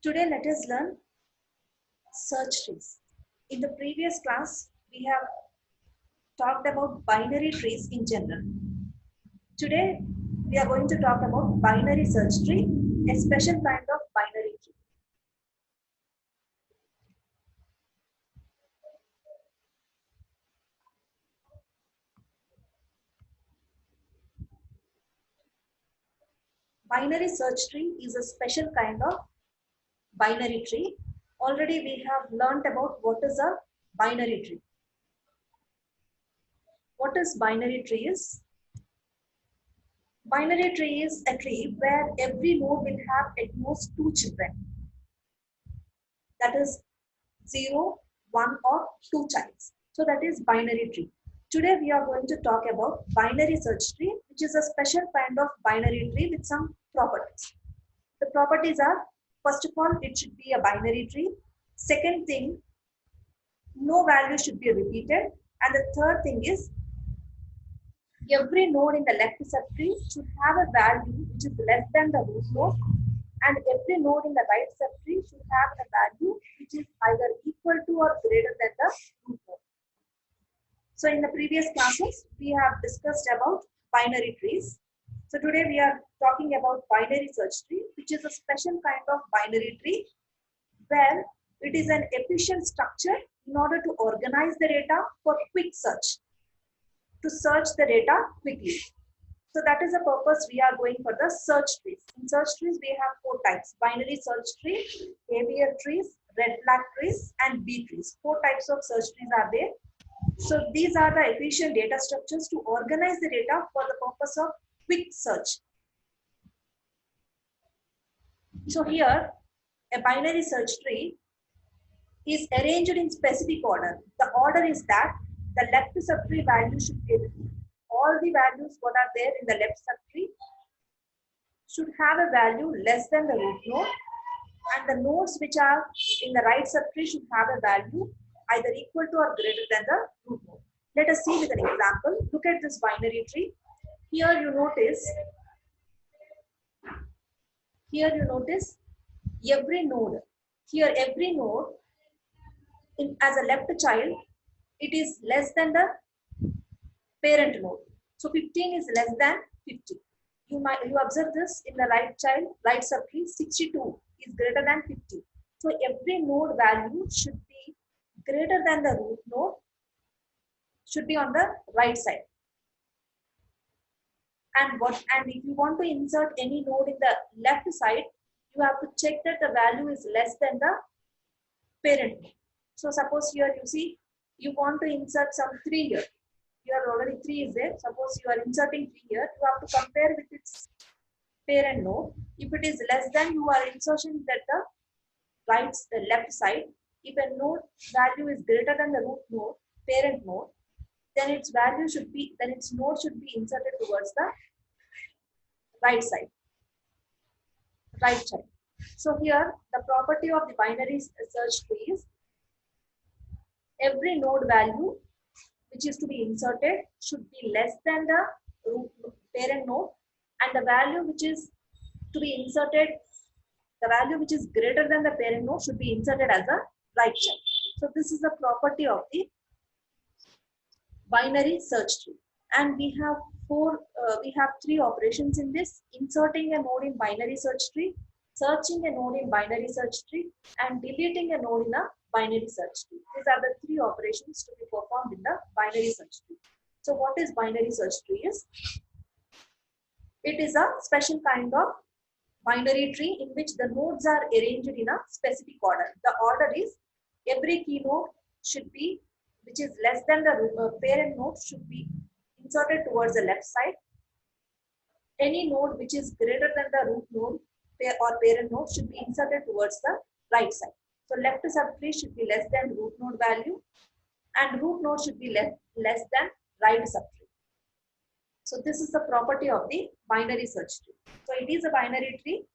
Today, let us learn search trees. In the previous class, we have talked about binary trees in general. Today, we are going to talk about binary search tree, a special kind of binary tree. Binary search tree is a special kind of binary tree. Already we have learned about what is a binary tree. What is binary tree is? Binary tree is a tree where every node will have at most two children. That is 0, 1 or 2 childs. So that is binary tree. Today we are going to talk about binary search tree, which is a special kind of binary tree with some properties. The properties are, first of all, it should be a binary tree. Second thing, no value should be repeated. And the third thing is, every node in the left subtree should have a value which is less than the root node, and every node in the right subtree should have a value which is either equal to or greater than the root node. So in the previous classes, we have discussed about binary trees. So today we are talking about binary search tree, which is a special kind of binary tree where it is an efficient structure in order to organize the data for quick search, to search the data quickly. So that is the purpose we are going for the search trees. In search trees, we have four types: binary search tree, ABL trees, red flag trees, and B trees. Four types of search trees are there. So these are the efficient data structures to organize the data for the purpose of quick search. So here, a binary search tree is arranged in specific order. The order is that the left subtree value should be all the values what are there in the left subtree should have a value less than the root node, and the nodes which are in the right subtree should have a value either equal to or greater than the root node. Let us see with an example. Look at this binary tree. Here you notice every node. Here every node as a left child, it is less than the parent node. So 15 is less than 50. You observe this in the right child, right subtree, 62 is greater than 50. So every node value should be greater than the root node, should be on the right side. And if you want to insert any node in the left side, you have to check that the value is less than the parent. So suppose here you see you want to insert some 3 here. Here already 3 is there. Suppose you are inserting 3 here, you have to compare with its parent node. If it is less than, you are insertion at the left side. If a node value is greater than the root node, parent node, then its node should be inserted towards the right side, right side. So here the property of the binary search tree is every node value which is to be inserted should be less than the root parent node, and the value which is to be inserted, the value which is greater than the parent node should be inserted as a right child. So this is the property of the binary search tree. And we have three operations in this: inserting a node in binary search tree, searching a node in binary search tree, and deleting a node in a binary search tree. These are the three operations to be performed in the binary search tree. So what is binary search tree is? It is a special kind of binary tree in which the nodes are arranged in a specific order. The order is every key node should be, which is less than the parent node, should be inserted towards the left side. Any node which is greater than the root node or parent node should be inserted towards the right side. So left subtree should be less than root node value, and root node should be less than right subtree. So this is the property of the binary search tree. So it is a binary tree,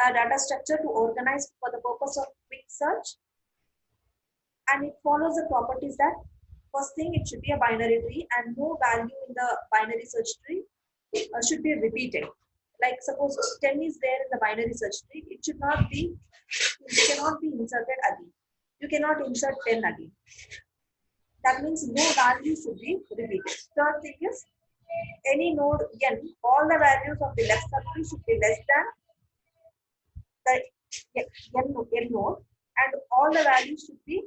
a data structure to organize for the purpose of quick search, and it follows the properties that first thing, it should be a binary tree and no value in the binary search tree should be repeated. Like suppose 10 is there in the binary search tree, it should not be, it cannot be inserted again. You cannot insert 10 again. That means no value should be repeated. Third thing is, any node n, all the values of the left subtree should be less than the n node, and all the values should be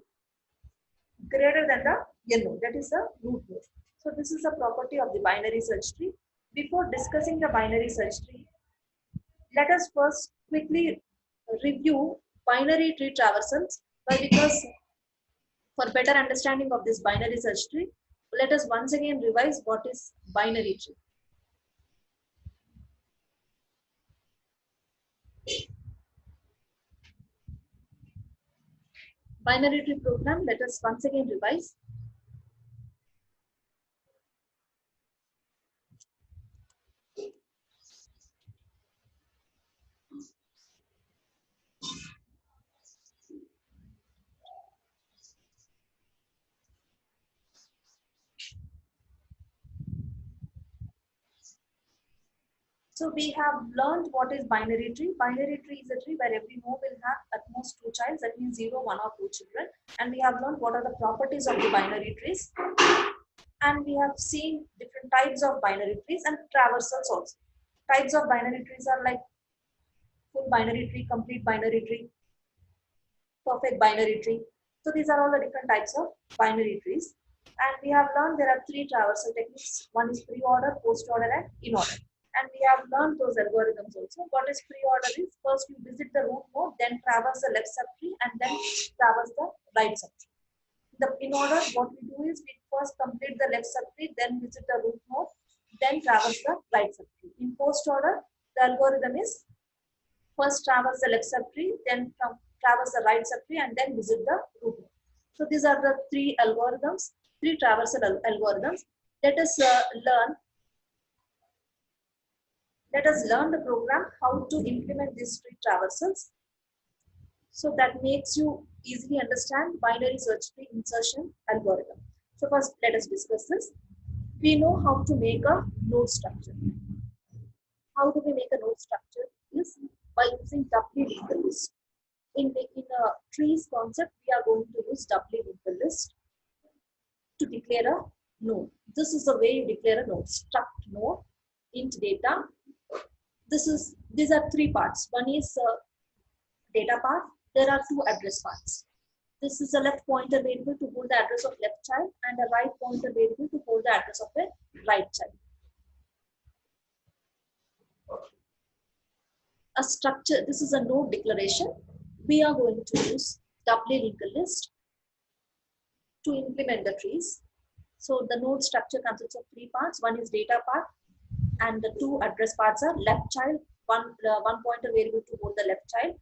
greater than the n node, that is the root node. So this is a property of the binary search tree. Before discussing the binary search tree, let us first quickly review binary tree traversals, because for better understanding of this binary search tree, let us once again revise what is binary tree. Binary tree program, let us once again revise. So we have learned what is binary tree. Binary tree is a tree where every node will have at most 2 children, that means 0, 1 or 2 children. And we have learned what are the properties of the binary trees. And we have seen different types of binary trees and traversals also. Types of binary trees are like full binary tree, complete binary tree, perfect binary tree. So these are all the different types of binary trees. And we have learned there are 3 traversal techniques. One is pre-order, post-order and in-order. And we have learned those algorithms also. What is pre-order is, first you visit the root node, then traverse the left subtree, and then traverse the right subtree. In order, what we do is we first complete the left subtree, then visit the root node, then traverse the right subtree. In post-order, the algorithm is first traverse the left subtree, then traverse the right subtree, and then visit the root node. So these are the 3 algorithms, 3 traversal algorithms. Let us learn the program how to implement these 3 traversals. So that makes you easily understand binary search tree insertion algorithm. So first, let us discuss this. We know how to make a node structure. How do we make a node structure? Is by using doubly linked list. In a trees concept, we are going to use doubly linked list to declare a node. This is the way you declare a node. Struct node, int data. These are 3 parts. One is data part. There are 2 address parts. This is a left pointer variable to hold the address of left child, and a right pointer variable to hold the address of a right child. A structure, this is a node declaration. We are going to use doubly linked list to implement the trees. So the node structure consists of 3 parts. One is data part, and the 2 address parts are left child, one pointer variable to hold the left child,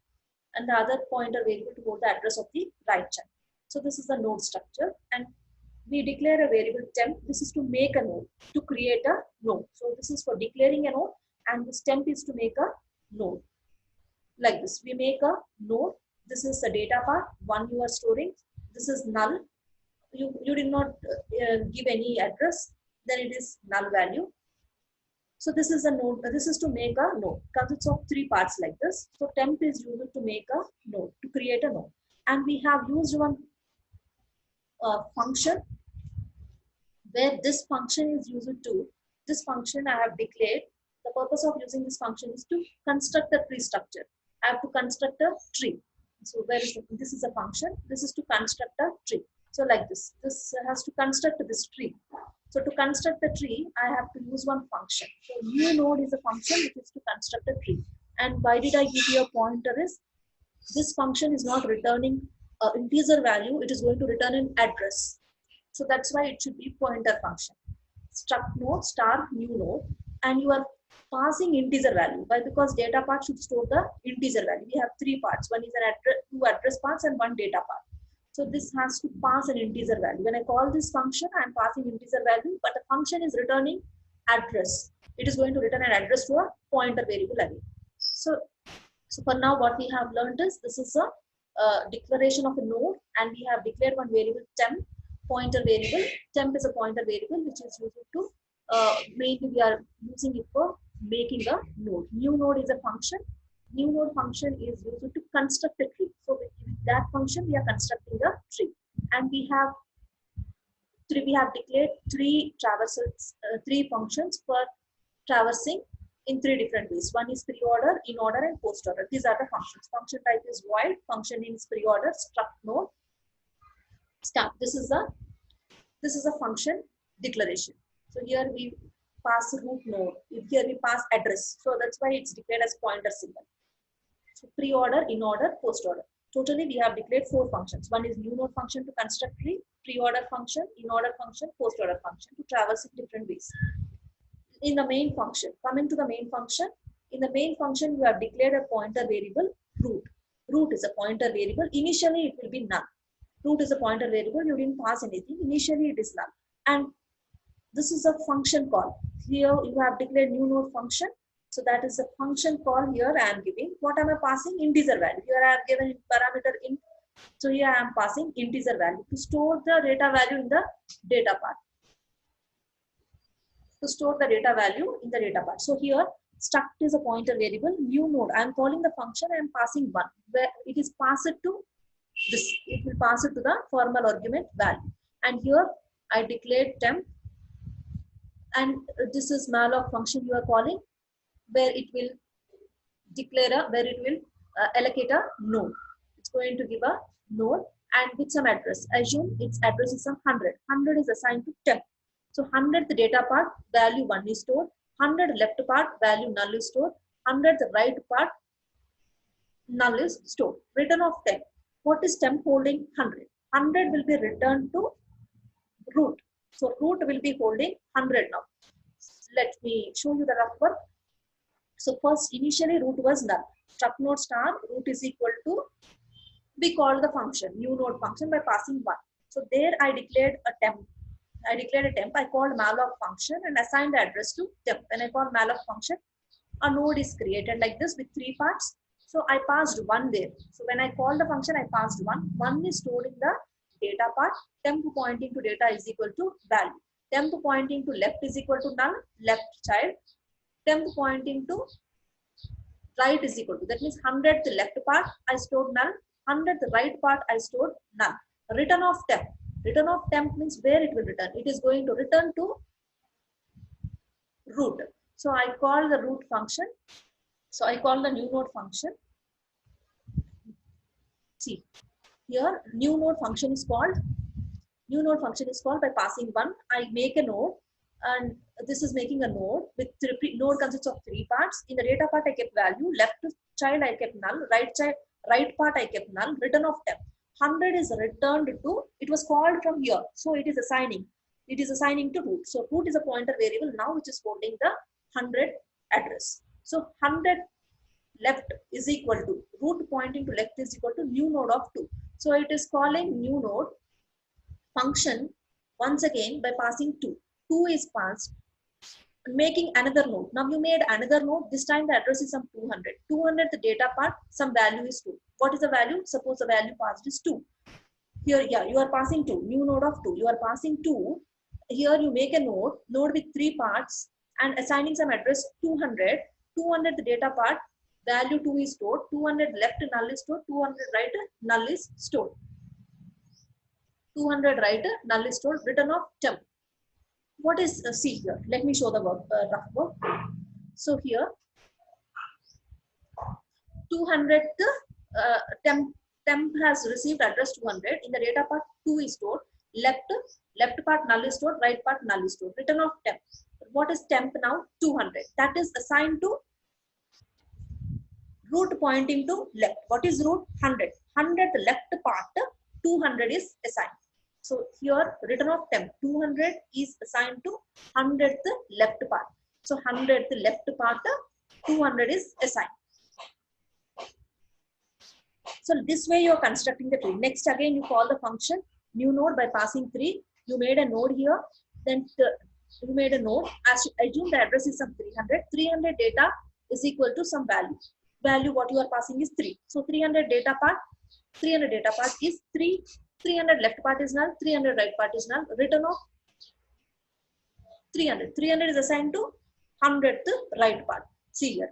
and the other pointer variable to hold the address of the right child. So this is the node structure, and we declare a variable temp. This is to make a node, to create a node. So this is for declaring a node, and this temp is to make a node. Like this, we make a node. This is the data part, one you are storing. This is null. You did not give any address, then it is null value. So this is a node. This is to make a node. Consists of 3 parts like this. So temp is used to make a node, to create a node. And we have used one function where this function is used to. This function I have declared. The purpose of using this function is to construct the tree structure. I have to construct a tree. So this is a function. This is to construct a tree. So like this. This has to construct this tree. So to construct the tree, I have to use one function. So new node is a function which is to construct a tree. And why did I give you a pointer is, this function is not returning an integer value, it is going to return an address. So that's why it should be pointer function. Struct node star new node, and you are passing integer value. Why? Because data part should store the integer value. We have 3 parts. One is an address, 2 address parts, and 1 data part. So this has to pass an integer value. When I call this function, I am passing integer value, but the function is returning address. It is going to return an address to a pointer variable again. So for now, what we have learned is, this is a declaration of a node, and we have declared one variable temp, pointer variable. Temp is a pointer variable which is used to mainly we are using it for making a node. New node is a function. New node function is used to construct a tree. So with that function, we are constructing a tree, and we have declared three functions for traversing in three different ways. One is pre-order, in-order, and post-order. These are the functions. Function type is void. Function name is pre-order. Struct node. Start. This is a function declaration. So here we pass root node. Here we pass address. So that's why it's declared as pointer symbol. So pre-order, in-order, post-order. Totally, we have declared four functions. One is new node function to construct tree, pre-order function, in-order function, post-order function to traverse in different ways. In the main function, coming to the main function, in the main function, you have declared a pointer variable root. Root is a pointer variable. Initially, it will be null. Root is a pointer variable. You didn't pass anything. Initially, it is null. And this is a function call. Here, you have declared new node function. So that is a function call here I am giving. What am I passing? Integer value. Here I have given parameter int. So here I am passing integer value to store the data value in the data part. To store the data value in the data part. So here struct is a pointer variable. New node. I am calling the function. I am passing 1. Where it is passed to this. It will pass it to the formal argument value. And here I declared temp. And this is malloc function you are calling, where it will declare allocate a node. It's going to give a node and with some address. Assume its address is some 100. 100 is assigned to temp. So 100th data part value 1 is stored. 100 left part value null is stored. 100th right part null is stored. Return of temp. What is temp holding? 100. 100 will be returned to root. So root will be holding 100 now. Let me show you the rough work. So first, initially root was null. Struct node star root is equal to, we called the function, new node function by passing 1. So there I declared a temp. I called malloc function and assigned the address to temp. When I call malloc function, a node is created like this with 3 parts. So I passed 1 there. So when I call the function, I passed 1. 1 is stored in the data part. Temp pointing to data is equal to value. Temp pointing to left is equal to null, left child. Temp pointing to right is equal to, that means 100th left part I stored null, 100th right part I stored null. Return of temp. Return of temp means where it will return. It is going to return to root. So I call the root function. So I call the new node function. See, here new node function is called. New node function is called by passing 1. I make a node, and this is making a node with node consists of 3 parts. In the data part I kept value, left child I kept null, right part I kept null. Return of temp. 100 is returned to, it was called from here, so it is assigning to root. So root is a pointer variable now which is holding the 100 address. So 100 left is equal to, root pointing to left is equal to new node of 2. So it is calling new node function once again by passing 2. 2 is passed, making another node. Now you made another node. This time the address is some 200. 200 the data part, some value is 2. What is the value? Suppose the value passed is 2. Here, yeah, you are passing 2. New node of 2. You are passing 2. Here you make a node with 3 parts and assigning some address 200. 200 the data part, value 2 is stored. 200 left null is stored. 200 right null is stored. 200 right null is stored. Return of temp. What is see here? Let me show the work, rough work. So here 200 temp has received address 200. In the data part 2 is stored. Left part null is stored. Right part null is stored. Return of temp. What is temp now? 200. That is assigned to root pointing to left. What is root? 100. 100 left part 200 is assigned. So here return of temp 200 is assigned to 100th left part. So 100th left part 200 is assigned. So this way you are constructing the tree. Next again you call the function new node by passing 3. You made a node here. Then you made a node. Assume the address is some 300. 300 data is equal to some value. Value what you are passing is 3. So 300 data part is 3. 300 left part is null, 300 right part is null. Return of 300. 300 is assigned to 100th right part. See here.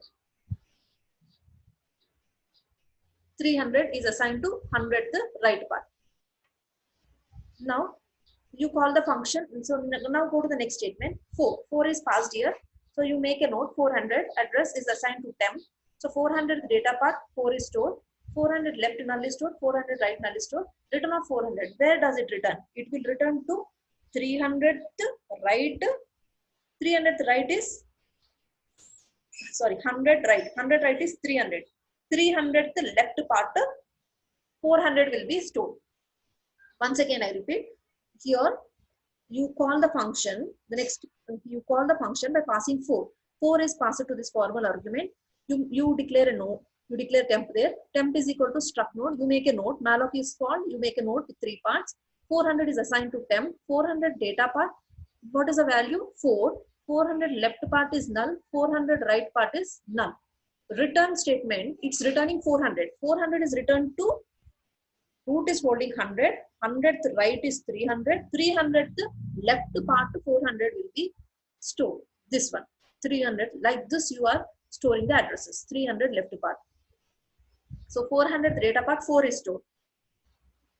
300 is assigned to 100th right part. Now you call the function. So now go to the next statement. 4 is passed here. So you make a note. 400 address is assigned to temp. So 400 data part 4 is stored. 400 left null is stored. 400 right null is stored. Return of 400. Where does it return? It will return to 300th right. 300th right is, sorry, 100 right. 100 right is 300. 300th left part 400 will be stored. Once again I repeat, here you call the function. The next you call the function by passing 4. 4 is passed to this formal argument. You declare a node. You declare temp there. Temp is equal to struct node. You make a node. Malloc is called. You make a node with 3 parts. 400 is assigned to temp. 400 data part. What is the value? 4. 400 left part is null. 400 right part is null. Return statement. It's returning 400. 400 is returned to root is holding 100. 100th right is 300. 300th left part 400 will be stored. This one 300. Like this you are storing the addresses. 300 left part. So 400th data part 4 is stored.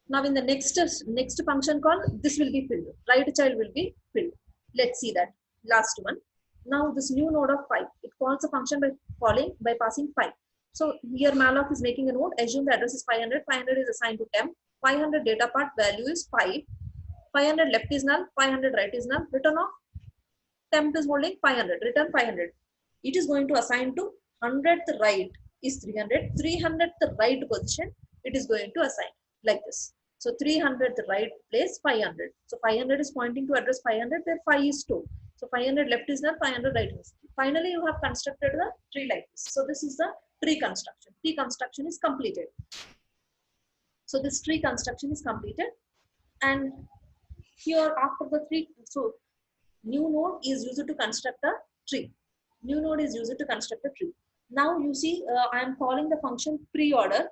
Now in the next function call, this will be filled. Right child will be filled. Let's see that last one. Now this new node of 5. It calls a function by passing 5. So here malloc is making a node. Assume the address is 500. 500 is assigned to temp. 500 data part value is 5. 500 left is null. 500 right is null. Return of temp is holding 500. Return 500. It is going to assign to 100th right is 300. 300th right position it is going to assign like this. So 300th right place 500. So 500 is pointing to address 500 where 5 is stored. So 500 left is null. 500 right is. Finally you have constructed the tree like this. So this is the tree construction. Tree construction is completed. So this tree construction is completed, and here after the tree, so new node is used to construct a tree. New node is used to construct a tree. Now you see I am calling the function pre-order,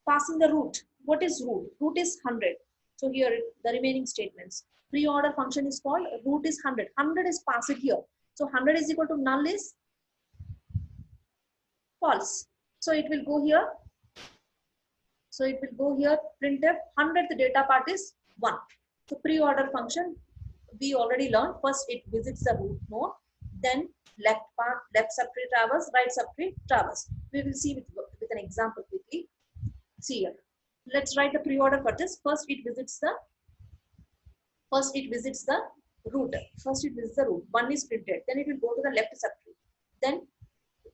passing the root. What is root? Root is 100. So here the remaining statements. Pre-order function is called, root is 100. 100 is passed here. So 100 is equal to null is false. So it will go here. So it will go here, printf, 100th data part is 1. So pre-order function, we already learned. First it visits the root node, then left part, left subtree traverse, right subtree traverse. We will see with an example quickly. See here. Let's write the pre-order for this. First it visits the root. First it visits the root. 1 is printed. Then it will go to the left subtree. Then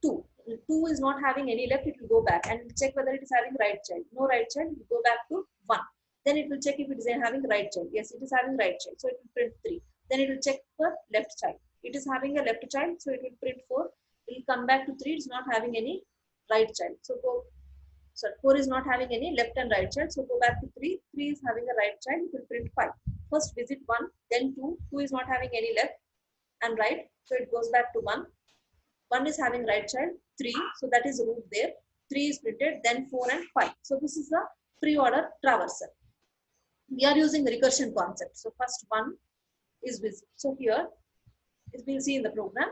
2. 2 is not having any left, it will go back and check whether it is having right child. No right child, it will go back to 1. Then it will check if it is having right child. Yes, it is having right child, so it will print 3. Then it will check for left child. It is having a left child, so it will print 4. It will come back to 3. It is not having any right child. So 4 is not having any left and right child. So go back to 3. 3 is having a right child. It will print 5. First visit 1, then 2. 2 is not having any left and right. So it goes back to 1. 1 is having right child, 3, so that is root there. 3 is printed, then 4 and 5. So this is the pre-order traversal. We are using the recursion concept. So first 1 is visible. So here, as we will see in the program.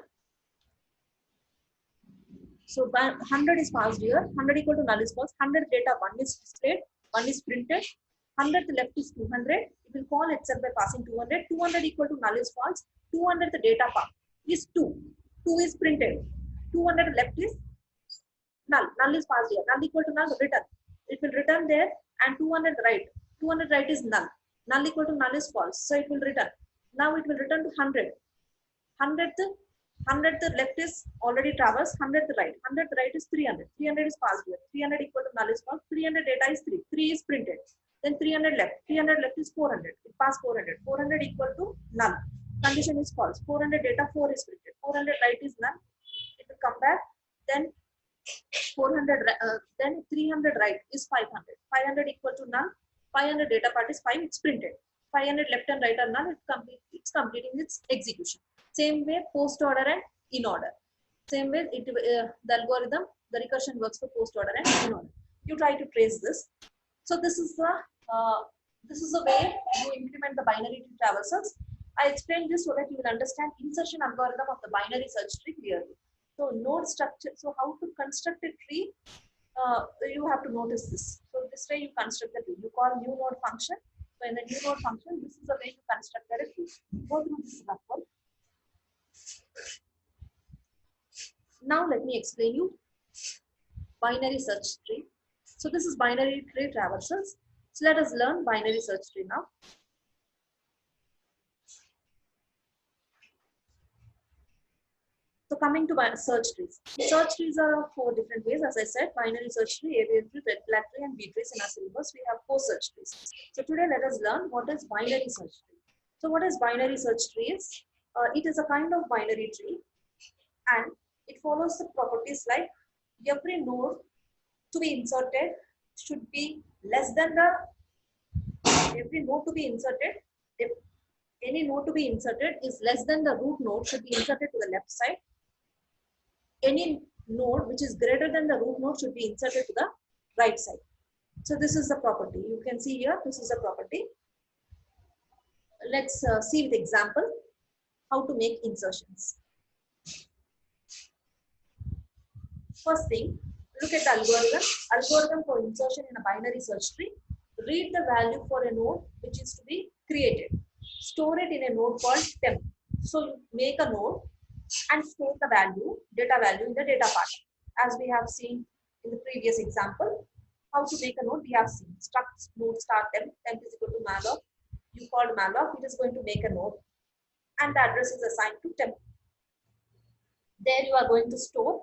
So 100 is passed here. 100 equal to null is false. 100 data 1 is displayed, 1 is printed. 100th left is 200. It will call itself by passing 200. 200 equal to null is false. 200th data part is 2. 2 is printed. 200 left is null. Null is passed here. Null equal to null, return. It will return there, and 200 right. 200 right is null. Null equal to null is false. So it will return. Now it will return to 100. 100th left is already traversed. 100th right. 100th right is 300. 300 is passed here. 300 equal to null is false. 300 data is 3. 3 is printed. Then 300 left. 300 left is 400. It passed 400. 400 equal to null. Condition is false. 400 data 4 is printed. 400 right is null. It will come back. Then then 300 right is 500. 500 equal to null. 500 data part is 5. It's printed. 500 left and right are null. It's completing its execution. Same way post order and in order. Same way the algorithm, the recursion works for post order and in order. You try to trace this. So this is the way you implement the binary tree traversals. I explained this so that you will understand insertion algorithm of the binary search tree clearly. So node structure, so how to construct a tree, you have to notice this. So this way you construct the tree. You call new node function. So in the new node function, this is the way you construct a tree. Go through this example. Now let me explain you binary search tree. So this is binary tree traversals. So let us learn binary search tree now. So coming to search trees. Search trees are four different ways. As I said, binary search tree, avian tree, red flag tree, and B trees. In our syllabus, we have four search trees. So today, let us learn what is binary search tree. So what is binary search tree is? It is a kind of binary tree, and it follows the properties like every node to be inserted should be less than the every node to be inserted. If any node to be inserted is less than the root node, should be inserted to the left side. Any node which is greater than the root node should be inserted to the right side. So this is the property. You can see here, this is the property. Let's see with example how to make insertions. First thing, look at the algorithm. Algorithm for insertion in a binary search tree. Read the value for a node which is to be created. Store it in a node called temp. So you make a node and store the value, data value in the data part. As we have seen in the previous example, how to make a node we have seen. Struct node start temp, temp is equal to malloc. You called malloc, it is going to make a node and the address is assigned to temp. There you are going to store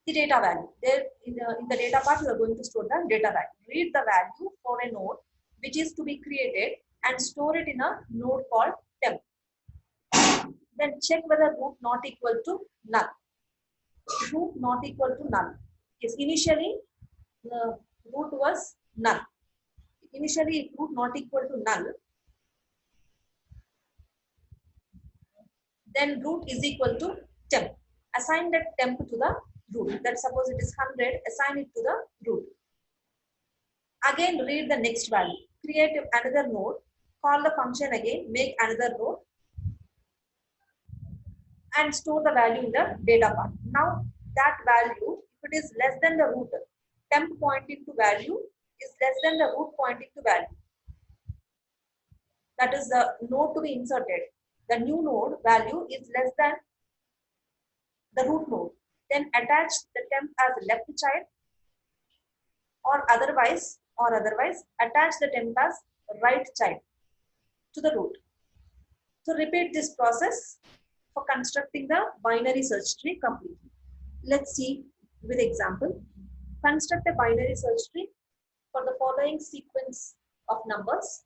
the data value. There in the data part, you are going to store the data value. Read the value for a node which is to be created and store it in a node called temp. Then check whether root not equal to null. Root not equal to null. Yes, initially the root was null. Initially root not equal to null. Then root is equal to temp. Assign that temp to the root. That suppose it is 100, assign it to the root. Again read the next value. Create another node. Call the function again. Make another node. And store the value in the data part. Now that value, if it is less than the root, temp pointing to value is less than the root pointing to value. That is the node to be inserted. The new node value is less than the root node. Then attach the temp as left child or otherwise attach the temp as right child to the root. So repeat this process for constructing the binary search tree completely. Let's see with example. Construct a binary search tree for the following sequence of numbers.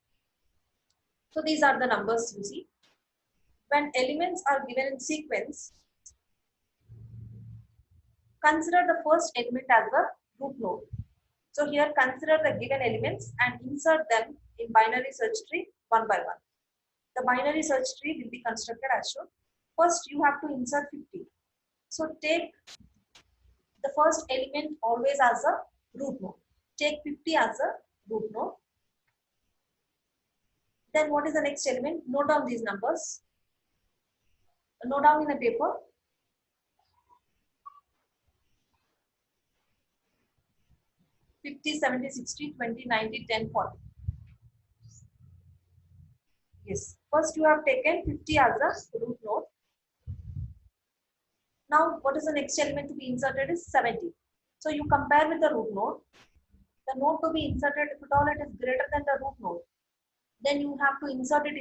So these are the numbers you see. When elements are given in sequence, consider the first element as the root node. So here consider the given elements and insert them in binary search tree one by one. The binary search tree will be constructed as shown. First you have to insert 50. So take the first element always as a root node. Take 50 as a root node. Then what is the next element? Note down these numbers. Note down in a paper. 50, 70, 60, 20, 90, 10, 40. Yes. First you have taken 50 as a root node. Now what is the next element to be inserted is 70. So you compare with the root node. The node to be inserted, if at all it is greater than the root node, then you have to insert it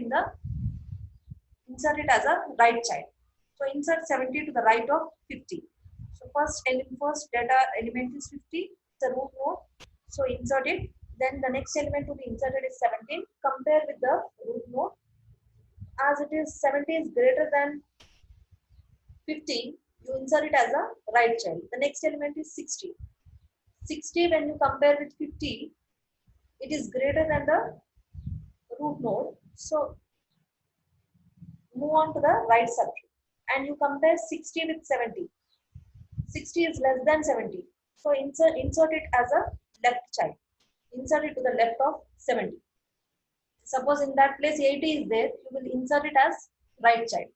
as a right child. So insert 70 to the right of 50. So first data element is 50, the root node. So insert it. Then the next element to be inserted is 17. Compare with the root node. As it is 70 is greater than 15, you insert it as a right child. The next element is 60. 60 when you compare with 50, it is greater than the root node. So move on to the right subtree and you compare 60 with 70. 60 is less than 70. So insert it as a left child. Insert it to the left of 70. Suppose in that place 80 is there, you will insert it as right child.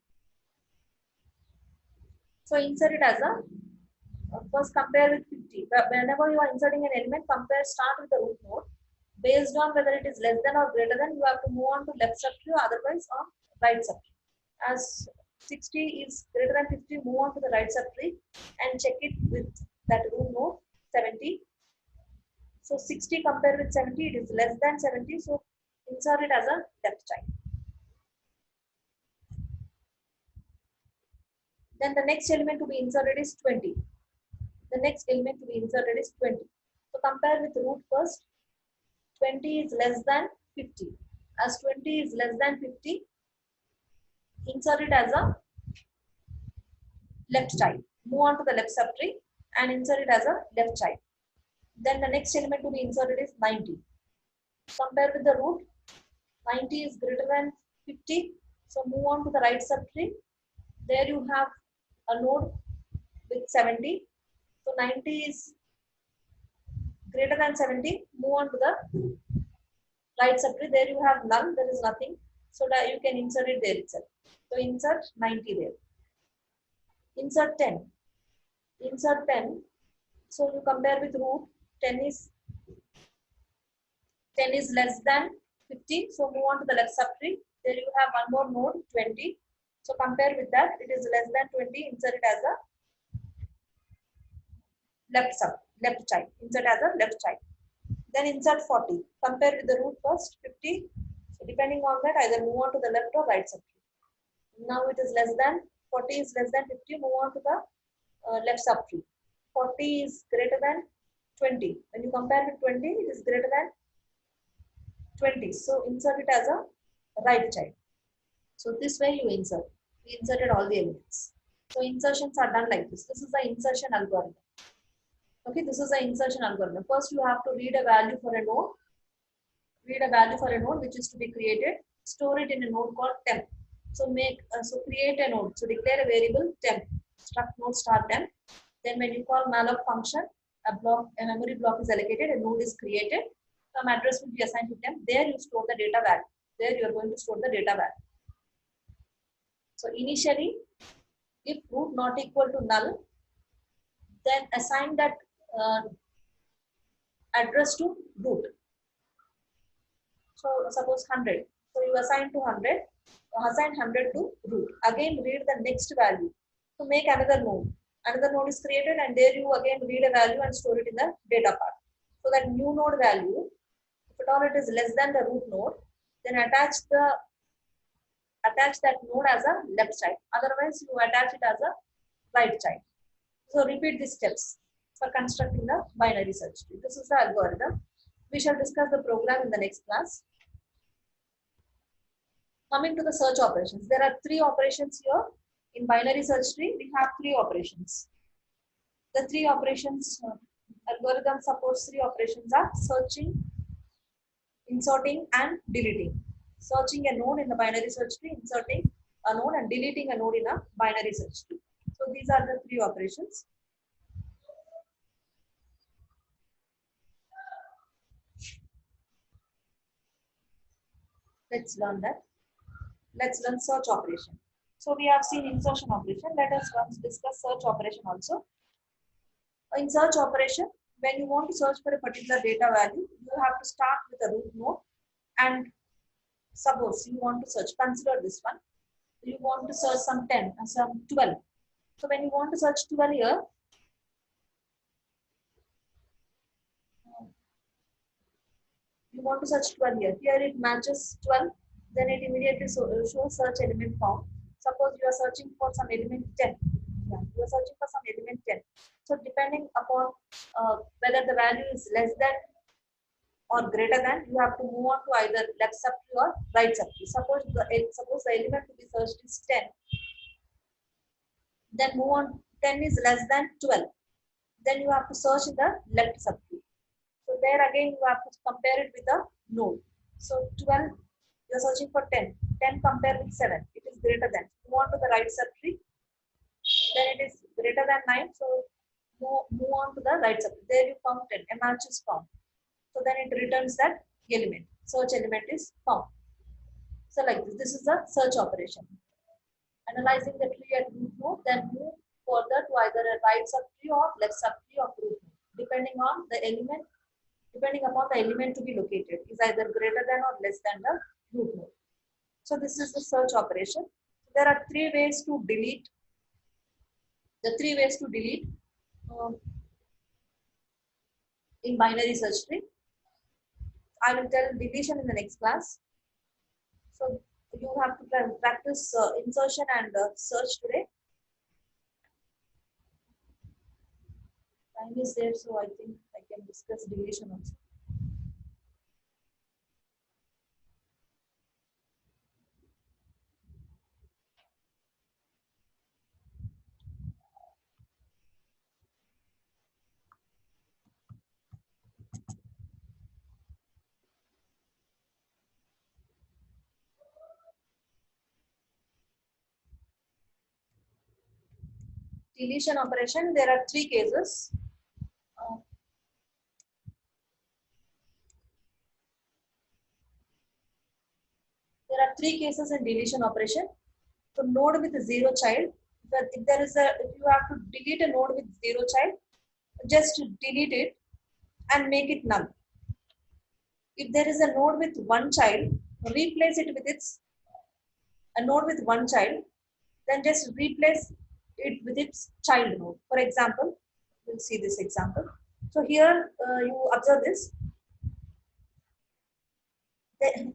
So insert it as a first compare with 50. Whenever you are inserting an element, start with the root node. Based on whether it is less than or greater than, you have to move on to left subtree, otherwise on right subtree. As 60 is greater than 50, move on to the right subtree and check it with that root node 70. So 60 compared with 70, it is less than 70. So insert it as a left child. Then the next element to be inserted is 20. The next element to be inserted is 20. So compare with root first. 20 is less than 50. As 20 is less than 50, insert it as a left child. Move on to the left subtree and insert it as a left child. Then the next element to be inserted is 90. Compare with the root. 90 is greater than 50. So move on to the right subtree. There you have a node with 70. So 90 is greater than 70. Move on to the right subtree. There you have none. There is nothing. So that you can insert it there itself. So insert 90 there. Insert 10. Insert 10. So you compare with root. 10 is less than 50. So move on to the left subtree. There you have one more node 20. So compare with that. It is less than 20. Insert it as a left child. Insert as a left child. Then insert 40. Compare with the root first 50. So depending on that, either move on to the left or right subtree. Now it is less than 40 is less than 50. Move on to the left subtree. 40 is greater than 20. When you compare with 20, it is greater than 20. So insert it as a right child. So this way you insert. We inserted all the elements. So insertions are done like this. This is the insertion algorithm. Okay, this is the insertion algorithm. First, you have to read a value for a node. Read a value for a node which is to be created. Store it in a node called temp. So create a node. So declare a variable temp. Struct node star temp. Then when you call malloc function, a memory block is allocated. A node is created. Some address will be assigned to temp. There you store the data value. There you are going to store the data value. So initially, if root not equal to null, then assign that address to root. So suppose 100. So you assign to 100. Assign 100 to root. Again read the next value. So make another node. Another node is created and there you again read a value and store it in the data part. So that new node value, if at all it is less than the root node, then attach that node as a left child. Otherwise you attach it as a right child. So repeat these steps for constructing the binary search tree. This is the algorithm. We shall discuss the program in the next class. Coming to the search operations, there are 3 operations here. In binary search tree, we have 3 operations. The 3 operations, algorithm supports 3 operations are searching, inserting and deleting. Searching a node in the binary search tree, inserting a node and deleting a node in a binary search tree. So these are the 3 operations. Let's learn that. Let's learn search operation. So we have seen insertion operation. Let us once discuss search operation also. In search operation, when you want to search for a particular data value, you have to start with a root node. And suppose you want to search, consider this one. You want to search some 10 and some 12. So when you want to search 12 here, you want to search 12 here. Here it matches 12. Then it immediately shows search element found. Suppose you are searching for some element 10. Yeah, you are searching for some element 10. So depending upon whether the value is less than or greater than, you have to move on to either left subtree or right subtree. Suppose the element to be searched is 10. Then move on, 10 is less than 12. Then you have to search in the left subtree. So there again you have to compare it with a node. So 12, you are searching for 10. 10 compared with 7, it is greater than. Move on to the right subtree. Then it is greater than 9. So move on to the right subtree. There you found 10. A match is found. So then it returns that element. Search element is found. So like this is the search operation. Analyzing the tree at root node, then move further to either a right subtree or left subtree of root node, depending on the element, depending upon the element to be located, is either greater than or less than the root node. So this is the search operation. There are three ways to delete. Um, in binary search tree. I will tell deletion in the next class. So you have to practice insertion and search today. Time is there, so I think I can discuss deletion also. Deletion operation, there are three cases. Uh, there are three cases in deletion operation. So node with zero child, but if you have to delete a node with zero child, just delete it and make it null. If there is a node with one child, replace it with a node with one child, then just replace it with its child node. For example, we'll see this example. So here you observe this.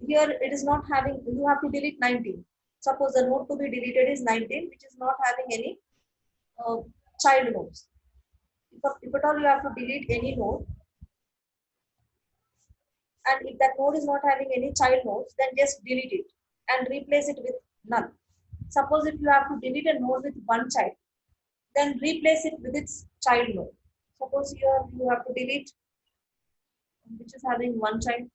Here it is not having, you have to delete 19. Suppose the node to be deleted is 19, which is not having any child nodes. If at all you have to delete any node, and if that node is not having any child nodes, then just delete it and replace it with none. Suppose if you have to delete a node with one child, then replace it with its child node. Suppose here you have to delete which is having one child.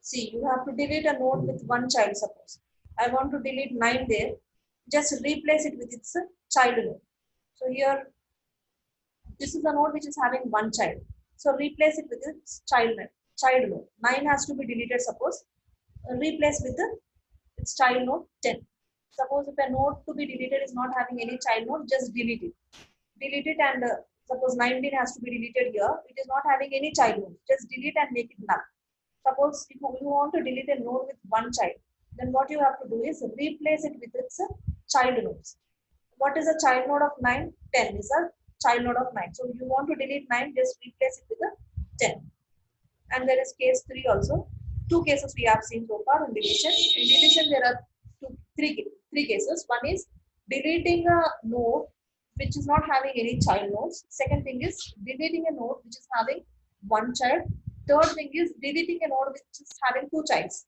See, you have to delete a node with one child. Suppose I want to delete 9 there, just replace it with its child node. So here, this is a node which is having one child. So replace it with its child node. 9 has to be deleted. Suppose replace with its child node 10. Suppose if a node to be deleted is not having any child node, just delete it. Delete it and suppose 19 has to be deleted here. It is not having any child node. Just delete and make it null. Suppose if you want to delete a node with one child, then what you have to do is replace it with its child nodes. What is a child node of 9? 10 is a child node of 9. So you want to delete 9, just replace it with a 10. And there is case 3 also. Two cases we have seen so far in deletion. In deletion, there are three cases. One is deleting a node which is not having any child nodes. Second thing is deleting a node which is having one child. Third thing is deleting a node which is having two childs.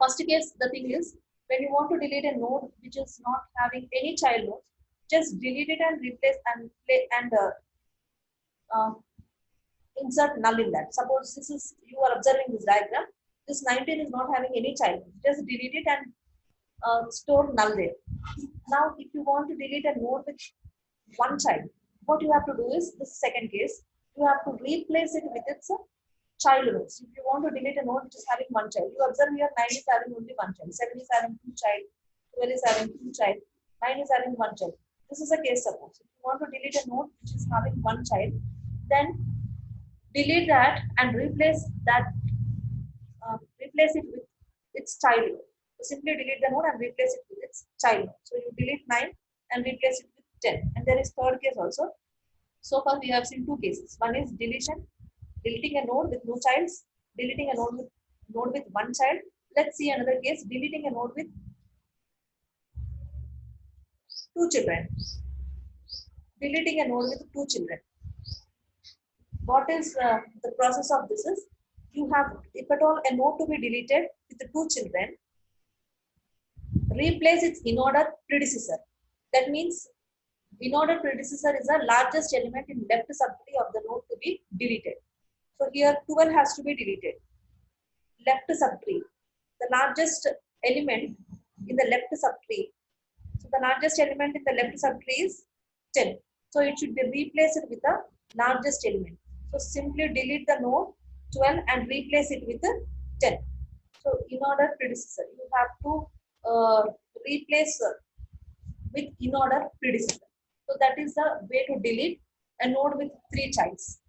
First case, the thing is when you want to delete a node which is not having any child nodes, just delete it and replace and insert null in that. Suppose this is, you are observing this diagram. This 19 is not having any child nodes. Just delete it and store null there. Now, if you want to delete a node with one child, what you have to do is this second case. You have to replace it with its child nodes. If you want to delete a node which is having one child, you observe here 9 is having only one child, 7 is having two child, 12 is having two child, 9 is having one child. This is a case suppose. If you want to delete a node which is having one child, then delete that and replace it with its child node. So simply delete the node and replace it with its child node. So you delete 9 and replace it with 10. And there is third case also. So far we have seen two cases. One is deletion, deleting a node with no childs, deleting a node with one child. Let's see another case, deleting a node with two children. Deleting a node with two children. What is the process of this is, you have, if at all a node to be deleted with the two children, replace its in order predecessor. That means In-order predecessor is the largest element in left subtree of the node to be deleted. So here 12 has to be deleted. Left subtree, the largest element in the left subtree. So the largest element in the left subtree is 10. So it should be replaced with the largest element. So simply delete the node 12 and replace it with 10. So in-order predecessor, you have to replace with in-order predecessor. So that is the way to delete a node with two childs.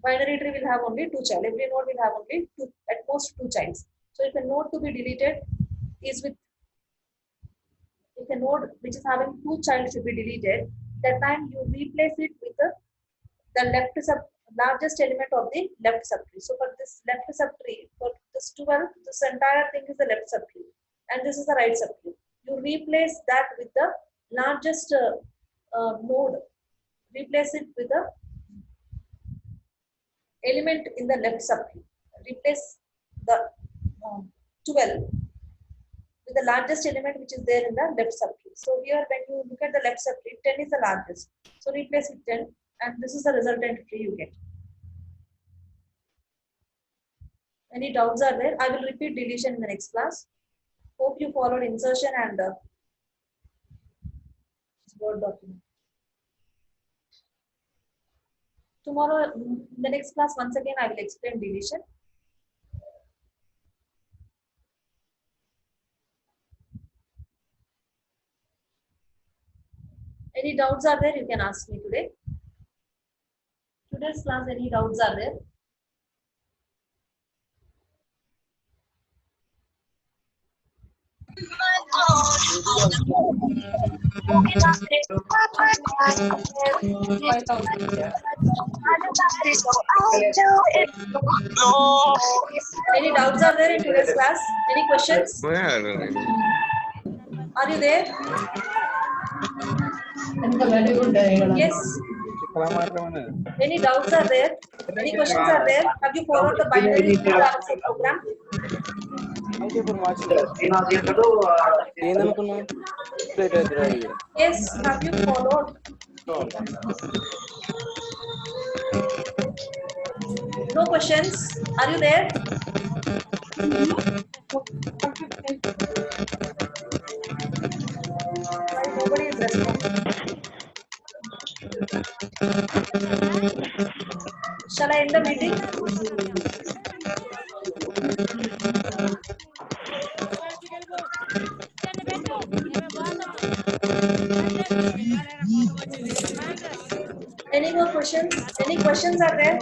Binary tree will have only two child. Every node will have only at most two childs. So if a node to be deleted is with, if a node which is having two child should be deleted, that time you replace it with the largest element of the left subtree. So for this left subtree, for this 12, this entire thing is the left subtree, and this is the right subtree. You replace that with the largest node. Replace it with the element in the left subtree. Replace the 12 with the largest element which is there in the left subtree. So here when you look at the left subtree, 10 is the largest. So replace with 10 and this is the resultant tree you get. Any doubts are there? I will repeat deletion in the next class. Hope you followed insertion and Word document. Tomorrow, in the next class, once again, I will explain deletion. Any doubts are there? You can ask me today. Today's class, any doubts are there? Any doubts are there in today's class? Any questions? Are you there? Yes. Any doubts are there? Any questions are there? Have you followed the binary RSA program? Yes, have you followed? No questions? Are you there? Why nobody is responding? Shall I end the meeting? Any more questions? Any questions are there?